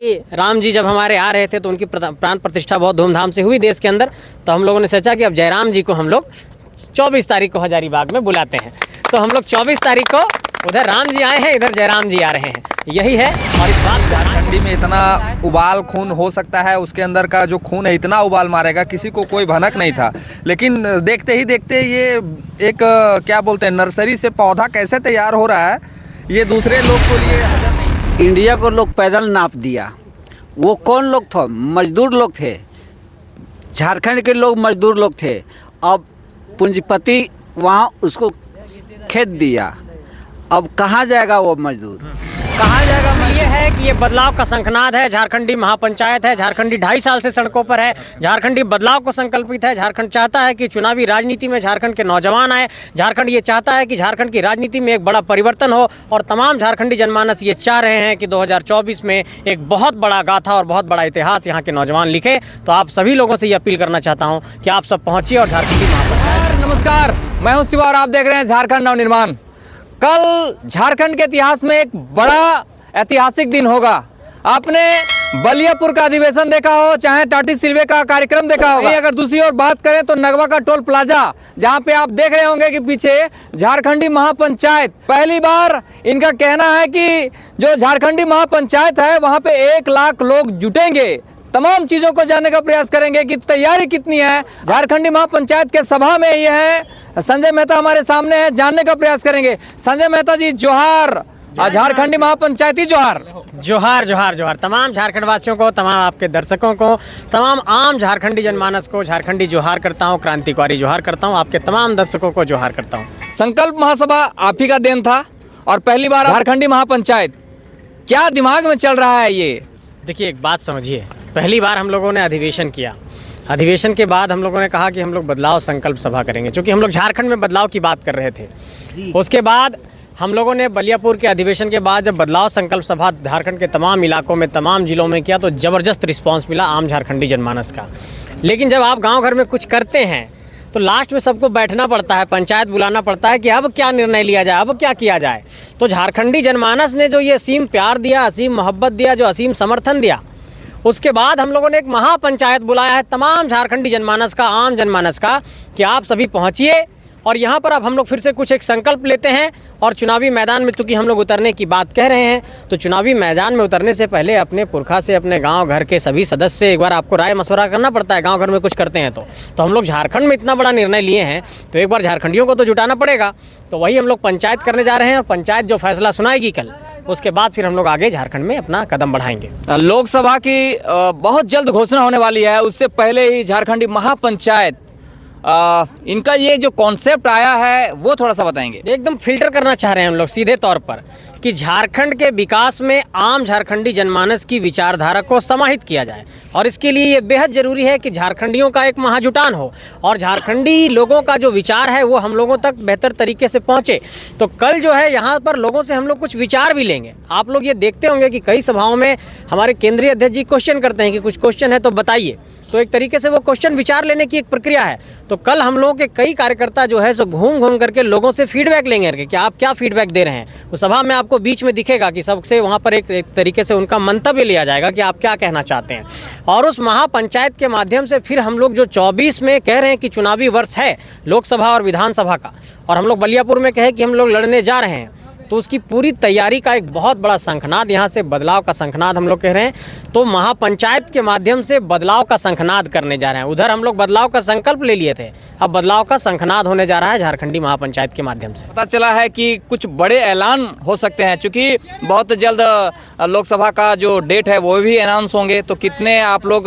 राम जी जब हमारे आ रहे थे तो उनकी प्राण प्रतिष्ठा बहुत धूमधाम से हुई देश के अंदर। तो हम लोगों ने सोचा कि अब जयराम जी को हम लोग 24 तारीख को हजारीबाग में बुलाते हैं। तो हम लोग 24 तारीख को उधर राम जी आए हैं, इधर जयराम जी आ रहे हैं, यही है। और इस बात झारखंडी में इतना उबाल खून हो सकता है, उसके अंदर का जो खून है इतना उबाल मारेगा, किसी को कोई भनक नहीं था। लेकिन देखते ही देखते ये एक क्या बोलते हैं, नर्सरी से पौधा कैसे तैयार हो रहा है, ये दूसरे लोग को लिए हजम नहीं। इंडिया को लोग पैदल नाप दिया। वो कौन लोग थे? मजदूर लोग थे। झारखंड के लोग मजदूर लोग थे। अब पूंजीपति वहाँ उसको खेत दिया। अब कहाँ जाएगा वो मजदूर? कहाँ जाएगा? ये है कि ये बदलाव का शंखनाद है। झारखंडी महापंचायत है। झारखंडी 2.5 साल से सड़कों पर है। झारखंडी बदलाव को संकल्पित है। झारखंड चाहता है कि चुनावी राजनीति में झारखंड के नौजवान आए। झारखंड ये चाहता है कि झारखंड की राजनीति में एक बड़ा परिवर्तन हो। और तमाम झारखंडी जनमानस ये चाह रहे हैं कि 2024 में एक बहुत बड़ा गाथा और बहुत बड़ा इतिहास यहाँ के नौजवान लिखे। तो आप सभी लोगों से ये अपील करना चाहता हूँ कि आप सब पहुँचिए और झारखंडी महापंचायत। नमस्कार, मैं हूँ शिवा और आप देख रहे हैं झारखंड नवनिर्माण। कल झारखंड के इतिहास में एक बड़ा ऐतिहासिक दिन होगा। आपने बलियापुर का अधिवेशन देखा हो, चाहे टाटी सिल्वे का कार्यक्रम देखा होगा। अगर दूसरी ओर बात करें तो नगवा का टोल प्लाजा, जहां पे आप देख रहे होंगे कि पीछे झारखंडी महापंचायत, पहली बार इनका कहना है कि जो झारखंडी महापंचायत है वहां पे 1 लाख लोग जुटेंगे। तमाम चीजों को जानने का प्रयास करेंगे कि तैयारी कितनी है झारखंडी महापंचायत के सभा में। ये है संजय मेहता हमारे सामने है, जानने का प्रयास करेंगे। संजय मेहता जी जोहार, झारखंडी महापंचायती जोहार। जोहार जोहार जोहार तमाम झारखंड वासियों को, तमाम आपके दर्शकों को, तमाम आम झारखंडी जनमानस को झारखंडी जोहार करता हूँ, क्रांतिकारी जोहार करता हूँ, आपके तमाम दर्शकों को जोहार करता हूँ। संकल्प महासभा आप ही का देन था और पहली बार झारखंडी महापंचायत, क्या दिमाग में चल रहा है ये? देखिए, एक बात समझिए, पहली बार हम लोगों ने अधिवेशन किया। अधिवेशन के बाद हम लोगों ने कहा कि हम लोग बदलाव संकल्प सभा करेंगे, क्योंकि हम लोग झारखंड में बदलाव की बात कर रहे थे। उसके बाद हम लोगों ने बलियापुर के अधिवेशन के बाद जब बदलाव संकल्प सभा झारखंड के तमाम इलाकों में, तमाम जिलों में किया, तो ज़बरदस्त रिस्पांस मिला आम झारखंडी जनमानस का। लेकिन जब आप गांव घर में कुछ करते हैं तो लास्ट में सबको बैठना पड़ता है, पंचायत बुलाना पड़ता है कि अब क्या निर्णय लिया जाए, अब क्या किया जाए। तो झारखंडी जनमानस ने जो ये असीम प्यार दिया, असीम मोहब्बत दिया, जो असीम समर्थन दिया, उसके बाद हम लोगों ने एक महापंचायत बुलाया है तमाम झारखंडी जनमानस का, आम जनमानस का, कि आप सभी पहुंचिए। और यहाँ पर अब हम लोग फिर से कुछ एक संकल्प लेते हैं। और चुनावी मैदान में चूँकि हम लोग उतरने की बात कह रहे हैं, तो चुनावी मैदान में उतरने से पहले अपने पुरखा से, अपने गांव घर के सभी सदस्य से एक बार आपको राय मशवरा करना पड़ता है। गांव घर में कुछ करते हैं तो हम लोग झारखंड में इतना बड़ा निर्णय लिए हैं, तो एक बार झारखंडियों को तो जुटाना पड़ेगा। तो वही हम लोग पंचायत करने जा रहे हैं, और पंचायत जो फैसला सुनाएगी कल, उसके बाद फिर हम लोग आगे झारखंड में अपना कदम बढ़ाएंगे। लोकसभा की बहुत जल्द घोषणा होने वाली है, उससे पहले ही झारखंडी महापंचायत, इनका ये जो कॉन्सेप्ट आया है वो थोड़ा सा बताएंगे। एकदम फिल्टर करना चाह रहे हैं हम लोग सीधे तौर पर कि झारखंड के विकास में आम झारखंडी जनमानस की विचारधारा को समाहित किया जाए। और इसके लिए ये बेहद ज़रूरी है कि झारखंडियों का एक महाजुटान हो और झारखंडी लोगों का जो विचार है वो हम लोगों तक बेहतर तरीके से पहुँचे। तो कल जो है यहाँ पर लोगों से हम लोग कुछ विचार भी लेंगे। आप लोग ये देखते होंगे कि कई सभाओं में हमारे केंद्रीय अध्यक्ष जी क्वेश्चन करते हैं कि कुछ क्वेश्चन है तो बताइए। तो एक तरीके से वो क्वेश्चन विचार लेने की एक प्रक्रिया है। तो कल हम लोगों के कई कार्यकर्ता जो है सो घूम घूम करके लोगों से फीडबैक लेंगे कि आप क्या फीडबैक दे रहे हैं। उस सभा में आपको बीच में दिखेगा कि सबसे वहाँ पर एक तरीके से उनका मंतव्य लिया जाएगा कि आप क्या कहना चाहते हैं। और उस महापंचायत के माध्यम से फिर हम लोग जो 24 में कह रहे हैं कि चुनावी वर्ष है लोकसभा और विधानसभा का, और हम लोग बलियापुर में कहे कि हम लोग लड़ने जा रहे हैं, तो उसकी पूरी तैयारी का एक बहुत बड़ा शंखनाद, यहाँ से बदलाव का शंखनाद हम लोग कह रहे हैं। तो महापंचायत के माध्यम से बदलाव का शंखनाद करने जा रहे हैं। उधर हम लोग बदलाव का संकल्प ले लिए थे, अब बदलाव का शंखनाद होने जा रहा है झारखंडी महापंचायत के माध्यम से। पता चला है कि कुछ बड़े ऐलान हो सकते हैं, क्योंकि बहुत जल्द लोकसभा का जो डेट है वो भी अनाउंस होंगे। तो कितने आप लोग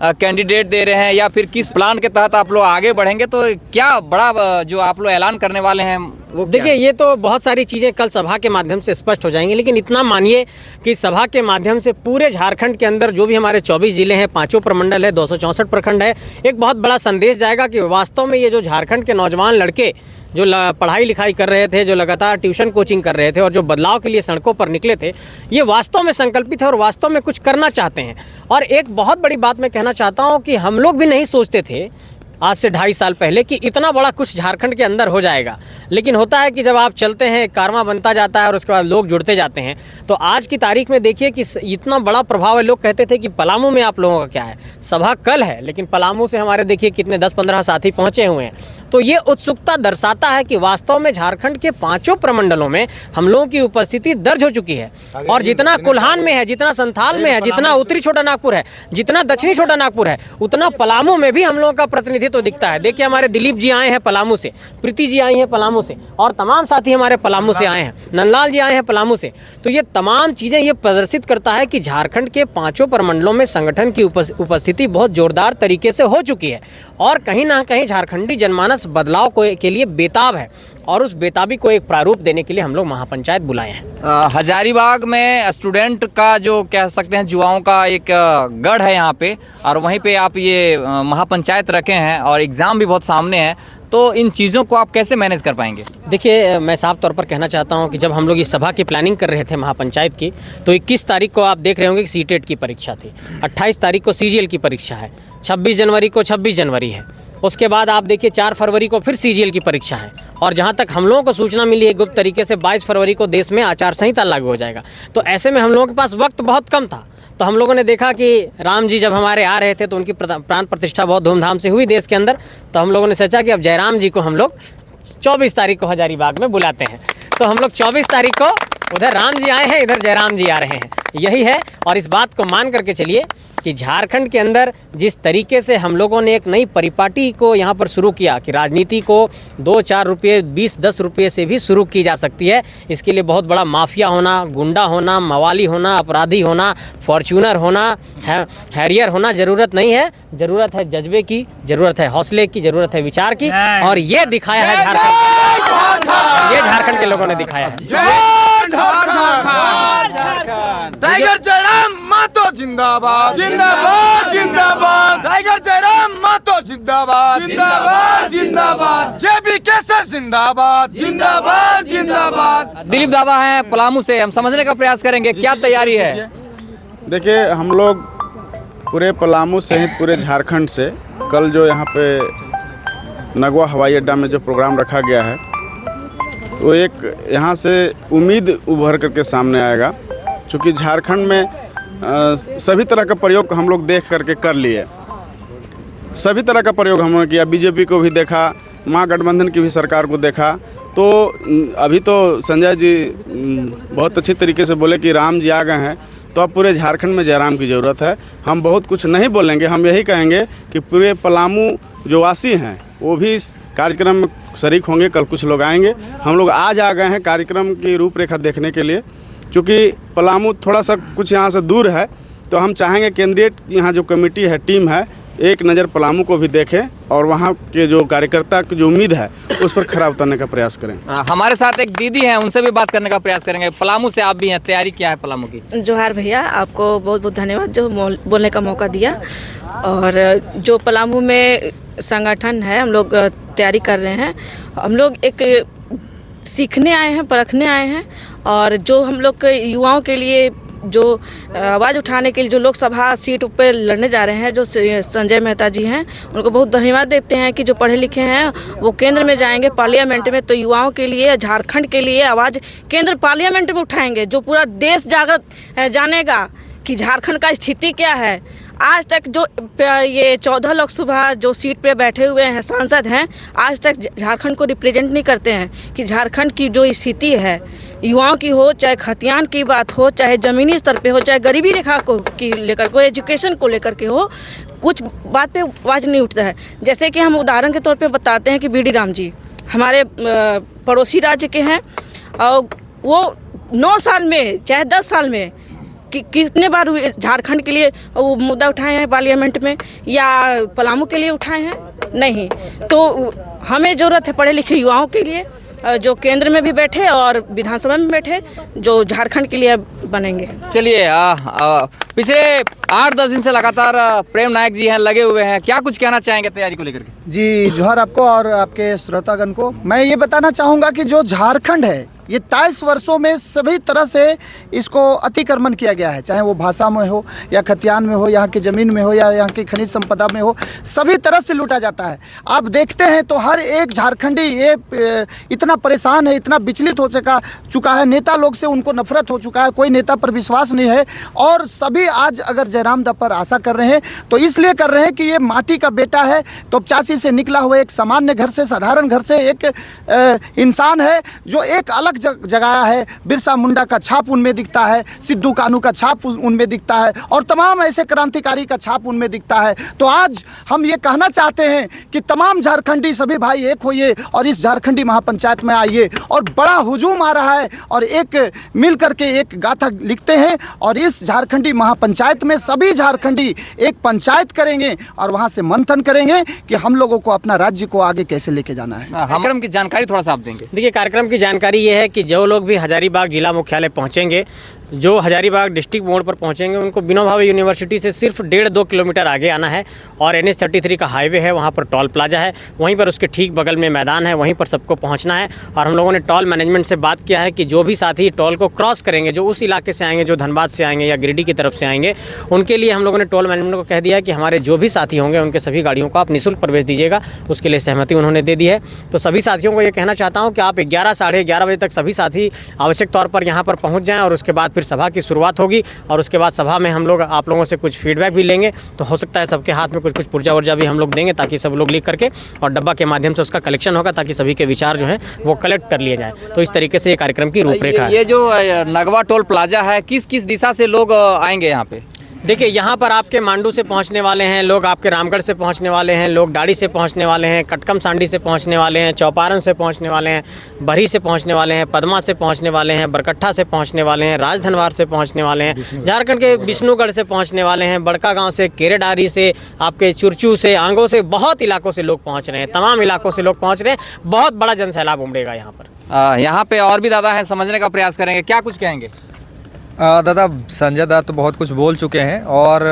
कैंडिडेट दे रहे हैं या फिर किस प्लान के तहत आप लोग आगे बढ़ेंगे, तो क्या बड़ा जो आप लोग ऐलान करने वाले हैं वो? देखिए, ये तो बहुत सारी चीज़ें कल सभा के माध्यम से स्पष्ट हो जाएंगी, लेकिन इतना मानिए कि सभा के माध्यम से पूरे झारखंड के अंदर जो भी हमारे 24 जिले हैं, 5 प्रमंडल है, 264 प्रखंड है, एक बहुत बड़ा संदेश जाएगा कि वास्तव में ये जो झारखंड के नौजवान लड़के जो पढ़ाई लिखाई कर रहे थे, जो लगातार ट्यूशन कोचिंग कर रहे थे और जो बदलाव के लिए सड़कों पर निकले थे, ये वास्तव में संकल्पित है और वास्तव में कुछ करना चाहते हैं। और एक बहुत बड़ी बात मैं कहना चाहता हूँ कि हम लोग भी नहीं सोचते थे आज से 2.5 साल पहले कि इतना बड़ा कुछ झारखंड के अंदर हो जाएगा। लेकिन होता है कि जब आप चलते हैं, कारवां बनता जाता है और उसके बाद लोग जुड़ते जाते हैं। तो आज की तारीख में देखिए कि इतना बड़ा प्रभाव है। लोग कहते थे कि पलामू में आप लोगों का क्या है, सभा कल है, लेकिन पलामू से हमारे देखिए कितने 10-15 साथी पहुँचे हुए हैं। तो ये उत्सुकता दर्शाता है कि वास्तव में झारखंड के 5 प्रमंडलों में हम लोगों की उपस्थिति दर्ज हो चुकी है। और जितना कुल्हान में है, जितना संथाल में है, जितना उत्तरी छोटा नागपुर है, जितना दक्षिणी छोटा नागपुर है, उतना पलामू में भी हम लोगों का प्रतिनिधित्व दिखता है। देखिए हमारे दिलीप जी आए हैं पलामू से, प्रीति जी आई हैं पलामू से, और तमाम साथी हमारे पलामू से आए हैं, नंदलाल जी आए हैं पलामू से। तो ये तमाम चीज़ें ये प्रदर्शित करता है कि झारखंड के 5 प्रमंडलों में संगठन की उपस्थिति बहुत जोरदार तरीके से हो चुकी है। और कहीं ना कहीं झारखंडी जनमानस बदलाव के लिए बेताब है, और उस बेताबी को एक प्रारूप देने के लिए हम लोग महापंचायत बुलाए हैं। हजारीबाग में स्टूडेंट का जो कह सकते हैं युवाओं का एक गढ़ है यहाँ पे, और वहीं पे आप ये महापंचायत रखे हैं और एग्ज़ाम भी बहुत सामने है। तो इन चीज़ों को आप कैसे मैनेज कर पाएंगे? देखिए मैं साफ तौर पर कहना चाहता हूं कि जब हम लोग इस सभा की प्लानिंग कर रहे थे महापंचायत की, तो 21 तारीख को आप देख रहे होंगे कि सीटेट की परीक्षा थी, 28 तारीख को सीजीएल की परीक्षा है, 26 जनवरी को 26 जनवरी है, उसके बाद आप देखिए 4 फरवरी को फिर सीजीएल की परीक्षा है, और जहां तक हम लोगों को सूचना मिली है गुप्त तरीके से 22 फरवरी को देश में आचार संहिता लागू हो जाएगा। तो ऐसे में हम लोगों के पास वक्त बहुत कम था। तो हम लोगों ने देखा कि राम जी जब हमारे आ रहे थे तो उनकी प्राण प्रतिष्ठा बहुत धूमधाम से हुई देश के अंदर। तो हम लोगों ने सोचा कि अब जयराम जी को हम लोग 24 तारीख को हजारीबाग में बुलाते हैं। तो हम लोग 24 तारीख को उधर राम जी आए हैं, इधर जयराम जी आ रहे हैं, यही है। और इस बात को मान करके चलिए कि झारखंड के अंदर जिस तरीके से हम लोगों ने एक नई परिपाटी को यहाँ पर शुरू किया कि राजनीति को 2-4 रुपये, 20-10 रुपये से भी शुरू की जा सकती है। इसके लिए बहुत बड़ा माफिया होना, गुंडा होना, मवाली होना, अपराधी होना, फॉर्च्यूनर होना, हैरियर होना ज़रूरत नहीं है। ज़रूरत है जज्बे की, ज़रूरत है हौसले की, ज़रूरत है विचार की, और ये दिखाया है झारखंड, ये झारखंड के लोगों ने दिखाया है। टाइगर जयराम मातो जिंदाबाद, जिंदाबाद जिंदाबाद। टाइगर जयराम मातो जिंदाबाद, जिंदाबाद जिंदाबाद। जेबी केसर जिंदाबाद, जिंदाबाद जिंदाबाद। दिलीप दादा हैं पलामू से, हम समझने का प्रयास करेंगे क्या तैयारी है। देखिए हम लोग पूरे पलामू सहित पूरे झारखंड से कल जो यहाँ पे नगवा हवाई अड्डा में जो प्रोग्राम रखा गया है, वो एक यहाँ से उम्मीद उभर करके सामने आएगा। चूँकि झारखंड में सभी तरह का प्रयोग हम लोग देख करके कर लिए, सभी तरह का प्रयोग हमने किया। बीजेपी को भी देखा, महागठबंधन की भी सरकार को देखा। तो अभी तो संजय जी बहुत अच्छी तरीके से बोले कि राम जी आ गए हैं, तो अब पूरे झारखंड में जयराम की ज़रूरत है। हम बहुत कुछ नहीं बोलेंगे, हम यही कहेंगे कि पूरे पलामू जो वासी हैं वो भी इस कार्यक्रम में शरीक होंगे। कल कुछ लोग आएंगे, हम लोग आज आ गए हैं कार्यक्रम की रूपरेखा देखने के लिए। क्योंकि पलामू थोड़ा सा कुछ यहाँ से दूर है, तो हम चाहेंगे केंद्रीय यहाँ जो कमेटी है, टीम है, एक नज़र पलामू को भी देखें और वहाँ के जो कार्यकर्ता की जो उम्मीद है उस पर खरा उतरने का प्रयास करें। हमारे साथ एक दीदी हैं, उनसे भी बात करने का प्रयास करेंगे। पलामू से आप भी हैं, तैयारी क्या है पलामू की? जोहार भैया, आपको बहुत बहुत धन्यवाद जो बोलने का मौका दिया। और जो पलामू में संगठन है, हम लोग तैयारी कर रहे हैं। हम लोग एक सीखने आए हैं, परखने आए हैं, और जो हम लोग के युवाओं के लिए जो आवाज़ उठाने के लिए जो लोकसभा सीट पर लड़ने जा रहे हैं, जो संजय मेहता जी हैं, उनको बहुत धन्यवाद देते हैं कि जो पढ़े लिखे हैं वो केंद्र में जाएंगे पार्लियामेंट में, तो युवाओं के लिए, झारखंड के लिए आवाज़ केंद्र पार्लियामेंट में उठाएंगे, जो पूरा देश जागृत जानेगा कि झारखंड का स्थिति क्या है। आज तक जो ये 14 लोकसभा जो सीट पे बैठे हुए हैं सांसद हैं, आज तक झारखंड को रिप्रेजेंट नहीं करते हैं कि झारखंड की जो स्थिति है युवाओं की हो, चाहे खतियान की बात हो, चाहे ज़मीनी स्तर पे हो, चाहे गरीबी रेखा को की लेकर को, एजुकेशन को लेकर के हो, कुछ बात पे आवाज़ नहीं उठता है। जैसे कि हम उदाहरण के तौर पे बताते हैं कि बीडी राम जी हमारे पड़ोसी राज्य के हैं, और वो 9 साल में चाहे 10 साल में कितने बार झारखंड के लिए वो मुद्दा उठाए हैं पार्लियामेंट में, या पलामू के लिए उठाए हैं? नहीं। तो हमें ज़रूरत है पढ़े लिखे युवाओं के लिए, जो केंद्र में भी बैठे और विधानसभा में बैठे, जो झारखंड के लिए बनेंगे। चलिए, पिछले 8-10 दिन से लगातार प्रेम नायक जी हैं, लगे हुए हैं, क्या कुछ कहना चाहेंगे तैयारी को लेकर के? जी जोहार आपको और आपके श्रोतागण को। मैं ये बताना चाहूँगा कि जो झारखंड है ये 23 वर्षों में सभी तरह से इसको अतिक्रमण किया गया है, चाहे वो भाषा में हो या खतियान में हो, यहाँ की ज़मीन में हो या यहाँ की खनिज संपदा में हो, सभी तरह से लूटा जाता है। आप देखते हैं तो हर एक झारखंडी ये इतना परेशान है, इतना विचलित हो चुका है, नेता लोग से उनको नफरत हो चुका है, कोई नेता पर विश्वास नहीं है। और सभी आज अगर जयराम दा पर आशा कर रहे हैं तो इसलिए कर रहे हैं कि ये माटी का बेटा है, तो चाची से निकला हुआ एक सामान्य घर से, साधारण घर से एक इंसान है जो एक अलग जगाया है। बिरसा मुंडा का छाप उनमें दिखता है, सिद्धू कानू का छाप उनमें दिखता है और तमाम ऐसे क्रांतिकारी का छाप उनमें दिखता है। तो आज हम ये कहना चाहते हैं कि तमाम झारखंडी सभी भाई एक होइए और इस झारखंडी महापंचायत में आइए। और बड़ा हुजूम आ रहा है और एक मिल करके एक गाथा लिखते हैं और इस झारखंडी महापंचायत में सभी झारखंडी एक पंचायत करेंगे और वहाँ से मंथन करेंगे कि हम लोगों को अपना राज्य को आगे कैसे लेके जाना है। कार्यक्रम की जानकारी थोड़ा सा आप देंगे? देखिए, कार्यक्रम की जानकारी ये है कि जो लोग भी हजारीबाग जिला मुख्यालय पहुंचेंगे, जो हजारीबाग डिस्ट्रिक्ट मोड़ पर पहुंचेंगे, उनको विनोबा भावे यूनिवर्सिटी से सिर्फ 1.5-2 किलोमीटर आगे आना है और NH-33 का हाईवे है, वहां पर टोल प्लाजा है, वहीं पर उसके ठीक बगल में मैदान है, वहीं पर सबको पहुंचना है। और हम लोगों ने टोल मैनेजमेंट से बात किया है कि जो भी साथी टोल को क्रॉस करेंगे, जो उस इलाके से आएंगे, जो धनबाद से आएंगे या गिरिडीह की तरफ से आएंगे, उनके लिए हम लोगों ने टोल मैनेजमेंट को कह दिया है कि हमारे जो भी साथी होंगे उनके सभी गाड़ियों को आप निःशुल्क प्रवेश दीजिएगा। उसके लिए सहमति उन्होंने दे दी है। तो सभी साथियों को ये कहना चाहता हूँ कि आप 11 साढ़े 11 बजे तक सभी साथी आवश्यक तौर पर यहाँ पर पहुँच जाएँ और उसके बाद फिर सभा की शुरुआत होगी और उसके बाद सभा में हम लोग आप लोगों से कुछ फीडबैक भी लेंगे। तो हो सकता है सबके हाथ में कुछ पुर्जा वर्जा भी हम लोग देंगे ताकि सब लोग लिख करके और डब्बा के माध्यम से उसका कलेक्शन होगा ताकि सभी के विचार जो हैं वो कलेक्ट कर लिए जाए। तो इस तरीके से ये कार्यक्रम की रूपरेखा है। ये जो नगवा टोल प्लाजा है, किस किस दिशा से लोग आएंगे यहाँ पे? देखिए, यहाँ पर आपके मांडू से पहुँचने वाले हैं लोग, आपके रामगढ़ से पहुँचने वाले हैं लोग, डाड़ी से पहुँचने वाले हैं, कटकम सांडी से पहुँचने वाले हैं, चौपारण से पहुँचने वाले हैं, बरही से पहुँचने वाले हैं, पदमा से पहुँचने वाले हैं, बरकट्ठा से पहुँचने वाले हैं, राजधनवार से पहुँचने वाले हैं, झारखंड के विष्णुगढ़ से पहुँचने वाले हैं, बड़का गाँव से, केरेडारी से, आपके चुरचू से, आंगो से, बहुत इलाकों से लोग पहुँच रहे हैं, तमाम इलाकों से लोग पहुँच रहे हैं। बहुत बड़ा जनसैलाब उमड़ेगा यहाँ पर। यहाँ पे और भी दादा हैं, समझने का प्रयास करेंगे, क्या कुछ कहेंगे? दादा संजय दा तो बहुत कुछ बोल चुके हैं और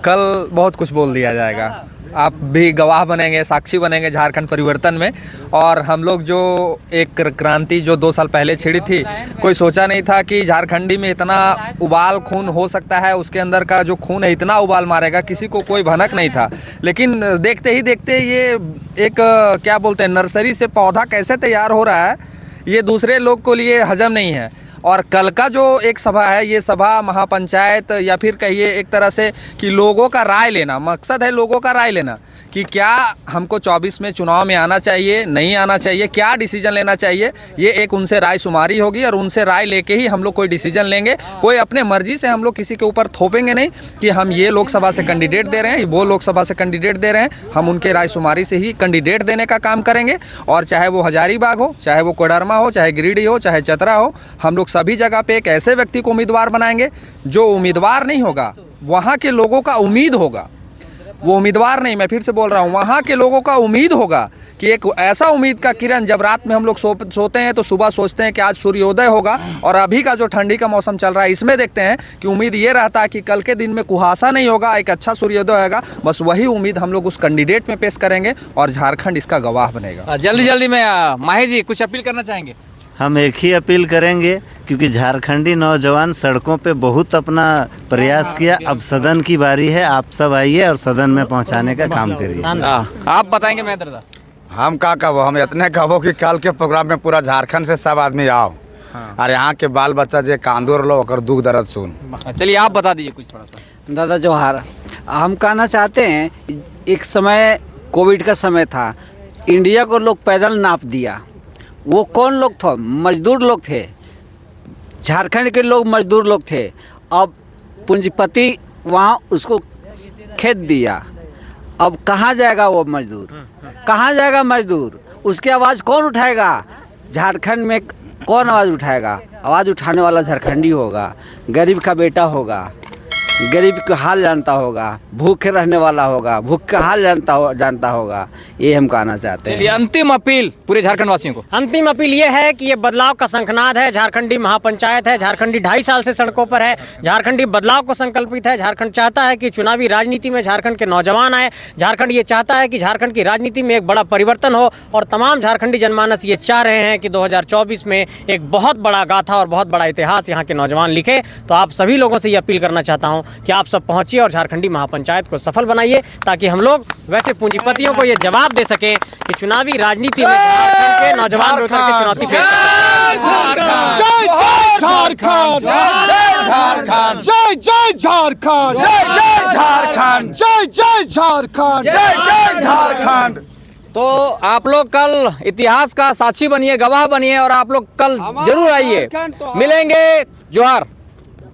कल बहुत कुछ बोल दिया जाएगा। आप भी गवाह बनेंगे, साक्षी बनेंगे झारखंड परिवर्तन में। और हम लोग जो एक क्रांति जो 2 साल पहले छिड़ी थी, कोई सोचा नहीं था कि झारखंडी में इतना उबाल खून हो सकता है, उसके अंदर का जो खून है इतना उबाल मारेगा, किसी को कोई भनक नहीं था। लेकिन देखते ही देखते ये एक क्या बोलते हैं, नर्सरी से पौधा कैसे तैयार हो रहा है, ये दूसरे लोग को लिए हजम नहीं है। और कल का जो एक सभा है, ये सभा महापंचायत या फिर कहिए एक तरह से कि लोगों का राय लेना, मकसद है लोगों का राय लेना कि क्या हमको 24 में चुनाव में आना चाहिए, नहीं आना चाहिए, क्या डिसीजन लेना चाहिए। ये एक उनसे राय शुमारी होगी और उनसे राय लेके ही हम लोग कोई डिसीजन लेंगे। कोई अपने मर्जी से हम लोग किसी के ऊपर थोपेंगे नहीं कि हम ये लोकसभा से कैंडिडेट दे रहे हैं, वो लोकसभा से कैंडिडेट दे रहे हैं। हम उनके राय शुमारी से ही कैंडिडेट देने का काम करेंगे। और चाहे वो हजारीबाग हो, चाहे वो कोडरमा हो, चाहे गिरिडीह हो, चाहे चतरा हो, हम लोग सभी जगह पे एक ऐसे व्यक्ति को उम्मीदवार बनाएंगे जो उम्मीदवार नहीं होगा, वहाँ के लोगों का उम्मीद होगा। वो उम्मीदवार नहीं, मैं फिर से बोल रहा हूँ, वहाँ के लोगों का उम्मीद होगा कि एक ऐसा उम्मीद का किरण, जब रात में हम लोग सोते हैं तो सुबह सोचते हैं कि आज सूर्योदय होगा। और अभी का जो ठंडी का मौसम चल रहा है, इसमें देखते हैं कि उम्मीद ये रहता है कि कल के दिन में कुहासा नहीं होगा, एक अच्छा सूर्योदय होगा। बस वही उम्मीद हम लोग उस कैंडिडेट में पेश करेंगे और झारखंड इसका गवाह बनेगा। जल्दी में माही जी कुछ अपील करना चाहेंगे? हम एक ही अपील करेंगे, क्योंकि झारखंडी नौजवान सड़कों पे बहुत अपना प्रयास किया। अब सदन की बारी है, आप सब आइए और सदन में पहुंचाने का काम करिए। आप बताएंगे महेंद्र दा? हम का कहो, हम इतने कहो कि कल के प्रोग्राम में पूरा झारखंड से सब आदमी आओ और यहाँ के बाल बच्चा जे कांदूर लो और दुख दर्द सुन। चलिए आप बता दीजिए कुछ थोड़ा सा। दादा जोहार, हम कहना चाहते हैं, एक समय कोविड का समय था, इंडिया को लोग पैदल नाप दिया। वो कौन लोग थे? मजदूर लोग थे, झारखंड के लोग मजदूर लोग थे। अब पूंजीपति वहाँ उसको खेत दिया, अब कहाँ जाएगा वो मजदूर? कहाँ जाएगा मजदूर? उसकी आवाज़ कौन उठाएगा? झारखंड में कौन आवाज़ उठाएगा? आवाज़ उठाने वाला झारखंडी होगा, गरीब का बेटा होगा। गरीब का हाल जानता होगा, भूखे रहने वाला होगा, भूख का हाल जानता होगा। ये हम कहना चाहते हैं। चलिए, अंतिम अपील पूरे झारखंड वासियों को। अंतिम अपील ये है कि ये बदलाव का शंखनाद है, झारखंडी महापंचायत है, झारखंडी 2.5 साल से सड़कों पर है, झारखंडी बदलाव को संकल्पित है। झारखंड चाहता है कि चुनावी राजनीति में झारखंड के नौजवान आए। झारखंड ये चाहता है कि झारखंड की राजनीति में एक बड़ा परिवर्तन हो और तमाम झारखंडी जनमानस ये चाह रहे हैं कि 2024 में एक बहुत बड़ा गाथा और बहुत बड़ा इतिहास यहाँ के नौजवान लिखे। तो आप सभी लोगों से ये अपील करना चाहता हूँ कि आप सब पहुँचिए और झारखंडी महापंचायत को सफल बनाइए, ताकि हम लोग वैसे पूंजीपतियों को ये जवाब दे सकें कि चुनावी राजनीति में झारखंड के नौजवान मिलकर के चुनौती पेश झारखंड। तो आप लोग कल इतिहास का साक्षी बनिए, गवाह बनिए और आप लोग कल जरूर आइए। मिलेंगे। जोहार।